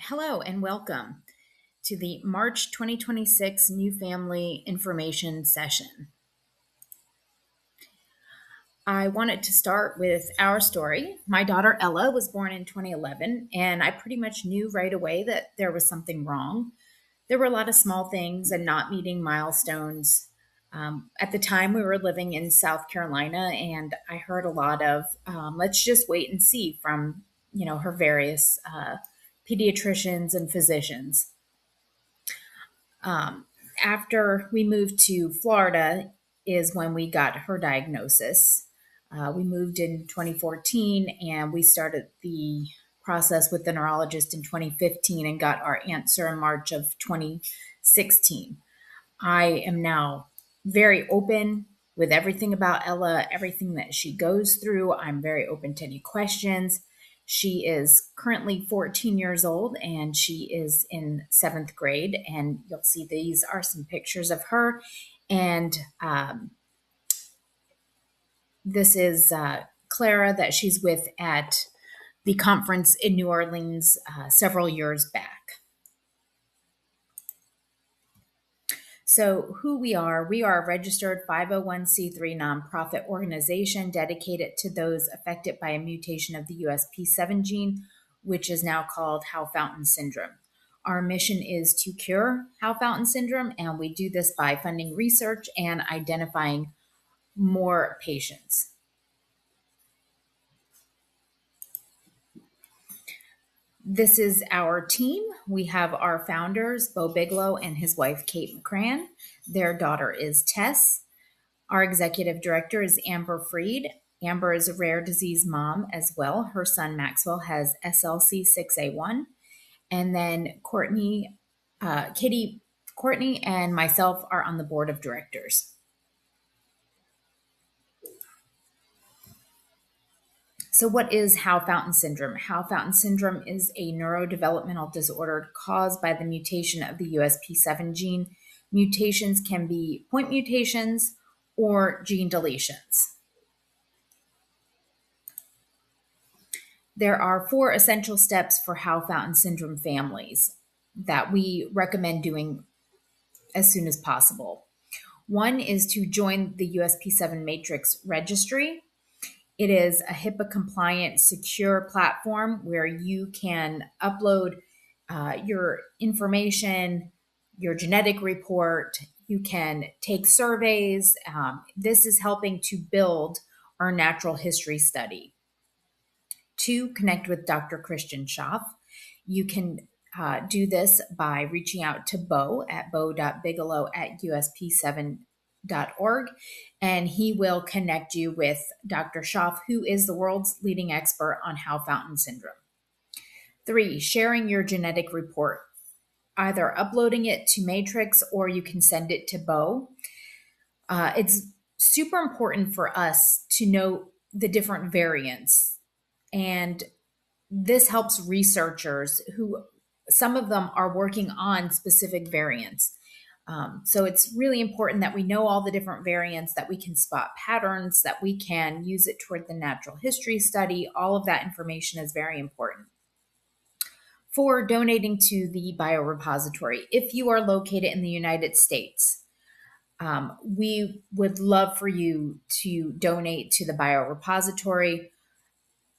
Hello and welcome to the March 2026 New Family Information Session. I wanted to start with our story. My daughter Ella was born in 2011, and I pretty much knew right away that there was something wrong. There were a lot of small things and not meeting milestones. At the time, we were living in South Carolina, and I heard a lot of "let's just wait and see" from her various pediatricians and physicians. Um, After we moved to Florida, is when we got her diagnosis. We moved in 2014 and we started the process with the neurologist in 2015 and got our answer in March of 2016. I am now very open with everything about Ella, everything that she goes through. I'm very open to any questions. She is currently 14 years old and she is in seventh grade. And you'll see these are some pictures of her. And this is Clara that she's with at the conference in New Orleans several years back. So, who we are a registered 501c3 nonprofit organization dedicated to those affected by a mutation of the USP7 gene, which is now called Hao-Fountain Syndrome. Our mission is to cure Hao-Fountain Syndrome, and we do this by funding research and identifying more patients. This is our team. We have our founders, Bo Bigelow and his wife, Kate McCran. Their daughter is Tess. Our executive director is Amber Freed. Amber is a rare disease mom as well. Her son, Maxwell, has SLC6A1. And then Courtney, Courtney, and myself are on the board of directors. So, what is Hao-Fountain Syndrome? Hao-Fountain Syndrome is a neurodevelopmental disorder caused by the mutation of the USP7 gene. Mutations can be point mutations or gene deletions. There are 4 essential steps for Hao-Fountain Syndrome families that we recommend doing as soon as possible. One is to join the USP7 Matrix registry. It is a HIPAA compliant, secure platform where you can upload your information, your genetic report. You can take surveys. This is helping to build our natural history study. 2, connect with Dr. Christian Schaff. You can do this by reaching out to Bo at bo.bigelow@usp7.org, and he will connect you with Dr. Schaff, who is the world's leading expert on Hao-Fountain Syndrome. 3, sharing your genetic report, either uploading it to Matrix or you can send it to Bo. It's super important for us to know the different variants, and this helps researchers who some of them are working on specific variants. So it's really important that we know all the different variants, that we can spot patterns, that we can use it toward the natural history study. All of that information is very important. 4, donating to the biorepository. If you are located in the United States, we would love for you to donate to the biorepository.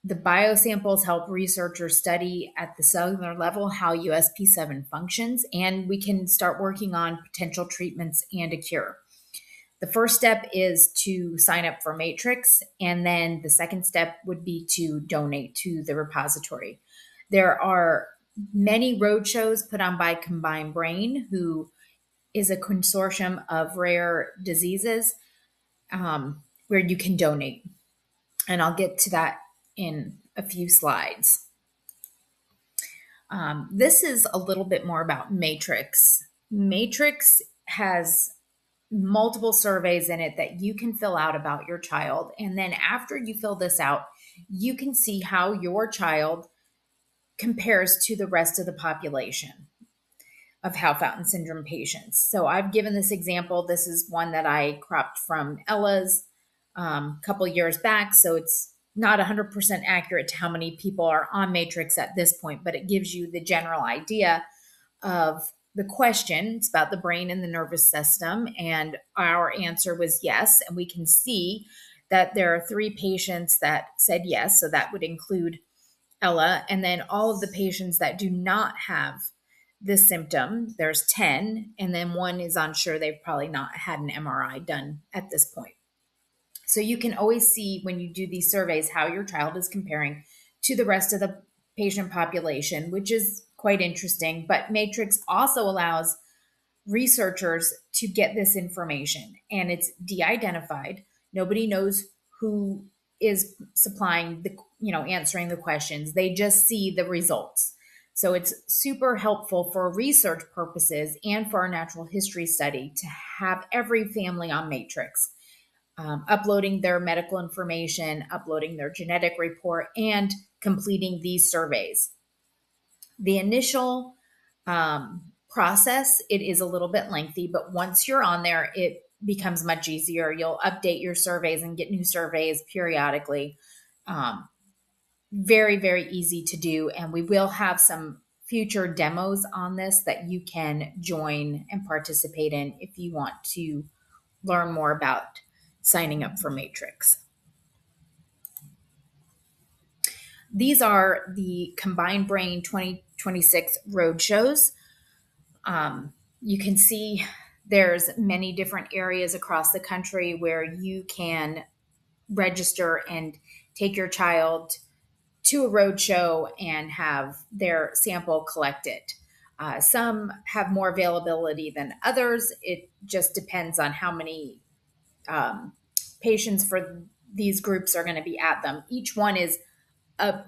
The biosamples help researchers study at the cellular level how USP7 functions, and we can start working on potential treatments and a cure. The first step is to sign up for Matrix, and then the second step would be to donate to the repository. There are many roadshows put on by Combined Brain, who is a consortium of rare diseases where you can donate. And I'll get to that in a few slides. This is a little bit more about Matrix. Matrix has multiple surveys in it that you can fill out about your child. And then after you fill this out, you can see how your child compares to the rest of the population of Hao-Fountain Syndrome patients. So I've given this example. This is one that I cropped from Ella's couple years back. So it's not 100% accurate to how many people are on Matrix at this point, but it gives you the general idea of the question. It's about the brain and the nervous system. And our answer was yes. And we can see that there are 3 patients that said yes. So that would include Ella. And then all of the patients that do not have this symptom, there's 10. And then one is unsure. They've probably not had an MRI done at this point. So you can always see when you do these surveys how your child is comparing to the rest of the patient population, which is quite interesting. But Matrix also allows researchers to get this information, and it's de-identified. Nobody knows who is supplying the, answering the questions. They just see the results. So it's super helpful for research purposes and for our natural history study to have every family on Matrix, uploading their medical information, uploading their genetic report, and completing these surveys. The initial process, it is a little bit lengthy, but once you're on there, it becomes much easier. You'll update your surveys and get new surveys periodically. Very, very easy to do. And we will have some future demos on this that you can join and participate in if you want to learn more about signing up for Matrix. These are the Combined Brain 2026 roadshows. You can see there's many different areas across the country where you can register and take your child to a roadshow and have their sample collected. Some have more availability than others. It just depends on how many patients for these groups are going to be at them. Each one is a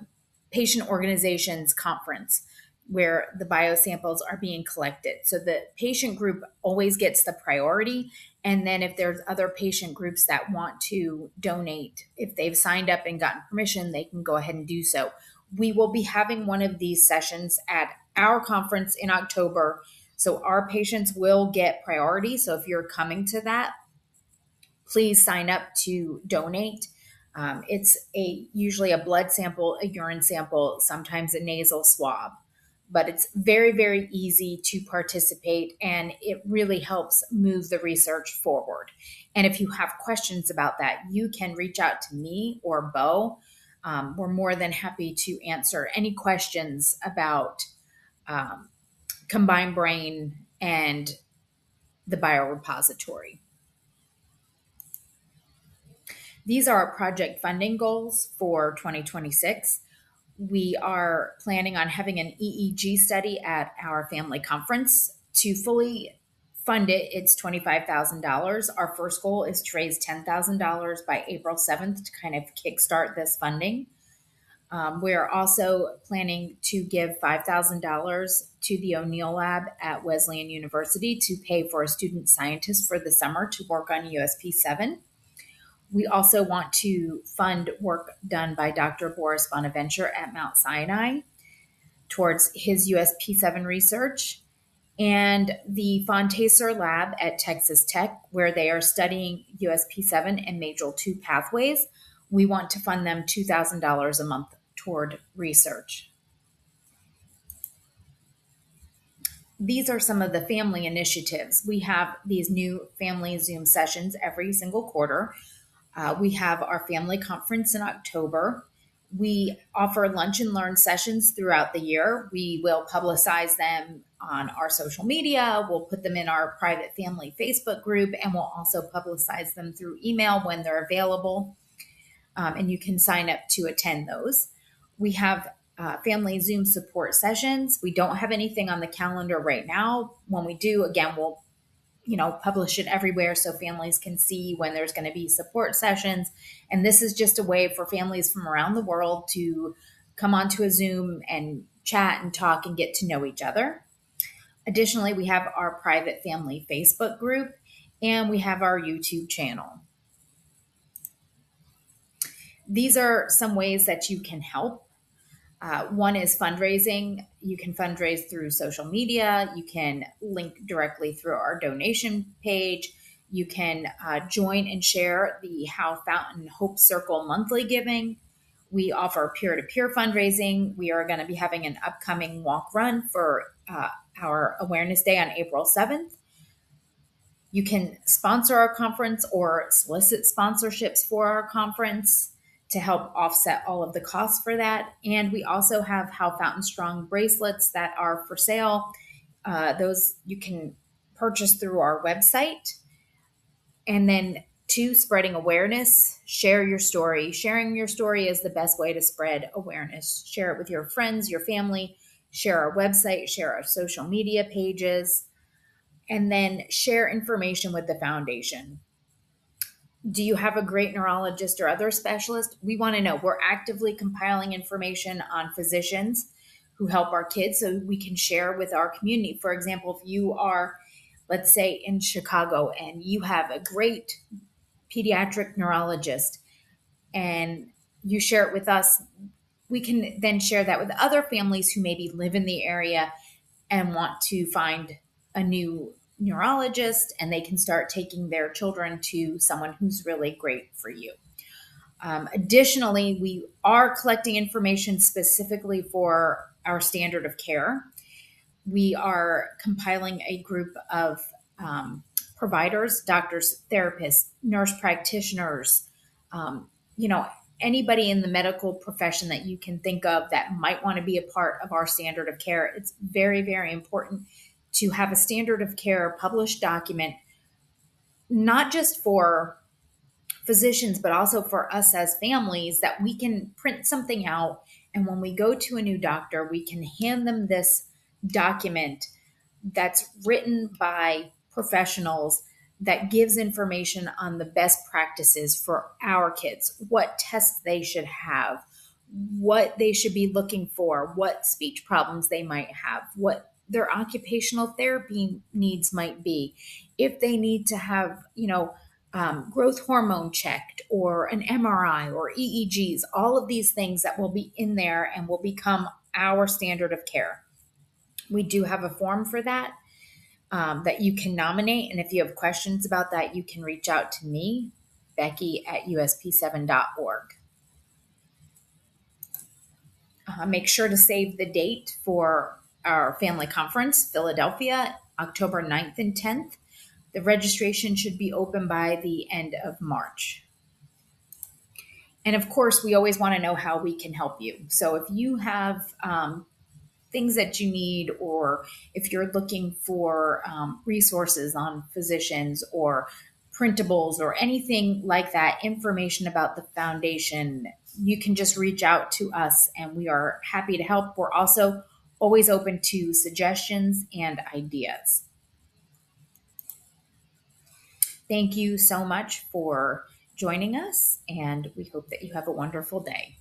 patient organization's conference where the biosamples are being collected. So the patient group always gets the priority. And then if there's other patient groups that want to donate, if they've signed up and gotten permission, they can go ahead and do so. We will be having one of these sessions at our conference in October. So our patients will get priority. So if you're coming to that, please sign up to donate. It's usually a blood sample, a urine sample, sometimes a nasal swab. But it's very, very easy to participate, and it really helps move the research forward. And if you have questions about that, you can reach out to me or Bo. We're more than happy to answer any questions about Combined Brain and the biorepository. These are our project funding goals for 2026. We are planning on having an EEG study at our family conference. To fully fund it, it's $25,000. Our first goal is to raise $10,000 by April 7th to kind of kickstart this funding. We are also planning to give $5,000 to the O'Neill Lab at Wesleyan University to pay for a student scientist for the summer to work on USP7. We also want to fund work done by Dr. Boris Bonaventure at Mount Sinai towards his USP7 research, and the Fontaser Lab at Texas Tech, where they are studying USP7 and MAGEL2 pathways. We want to fund them $2,000 a month toward research. These are some of the family initiatives. We have these new family Zoom sessions every single quarter. We have our family conference in October. We offer lunch and learn sessions throughout the year. We will publicize them on our social media. We'll put them in our private family Facebook group, and we'll also publicize them through email when they're available. And you can sign up to attend those. We have family Zoom support sessions. We don't have anything on the calendar right now. When we do, again, we'll publish it everywhere so families can see when there's going to be support sessions. And this is just a way for families from around the world to come onto a Zoom and chat and talk and get to know each other. Additionally, we have our private family Facebook group, and we have our YouTube channel. These are some ways that you can help. One is fundraising. You can fundraise through social media. You can link directly through our donation page. You can join and share the Hao-Fountain Hope Circle monthly giving. We offer peer-to-peer fundraising. We are going to be having an upcoming walk run for our Awareness Day on April 7th. You can sponsor our conference or solicit sponsorships for our conference to help offset all of the costs for that. And we also have Hao-Fountain Strong bracelets that are for sale. Those you can purchase through our website. And then two, spreading awareness, share your story. Sharing your story is the best way to spread awareness. Share it with your friends, your family, share our website, share our social media pages, and then share information with the foundation. Do you have a great neurologist or other specialist? We want to know. We're actively compiling information on physicians who help our kids so we can share with our community. For example, if you are, let's say, in Chicago and you have a great pediatric neurologist and you share it with us, we can then share that with other families who maybe live in the area and want to find a new neurologist, and they can start taking their children to someone who's really great for you. Additionally, we are collecting information specifically for our standard of care. We are compiling a group of providers, doctors, therapists, nurse practitioners, anybody in the medical profession that you can think of that might want to be a part of our standard of care. It's very, very important to have a standard of care published document, not just for physicians, but also for us as families, that we can print something out. And when we go to a new doctor, we can hand them this document that's written by professionals that gives information on the best practices for our kids, what tests they should have, what they should be looking for, what speech problems they might have, what their occupational therapy needs might be, if they need to have, growth hormone checked or an MRI or EEGs, all of these things that will be in there and will become our standard of care. We do have a form for that that you can nominate. And if you have questions about that, you can reach out to me, Becky at usp7.org. Make sure to save the date for our family conference, Philadelphia, October 9th and 10th. The registration should be open by the end of March. And of course, we always want to know how we can help you. So if you have things that you need, or if you're looking for resources on physicians or printables or anything like that, information about the foundation, you can just reach out to us and we are happy to help. We're also always open to suggestions and ideas. Thank you so much for joining us, and we hope that you have a wonderful day.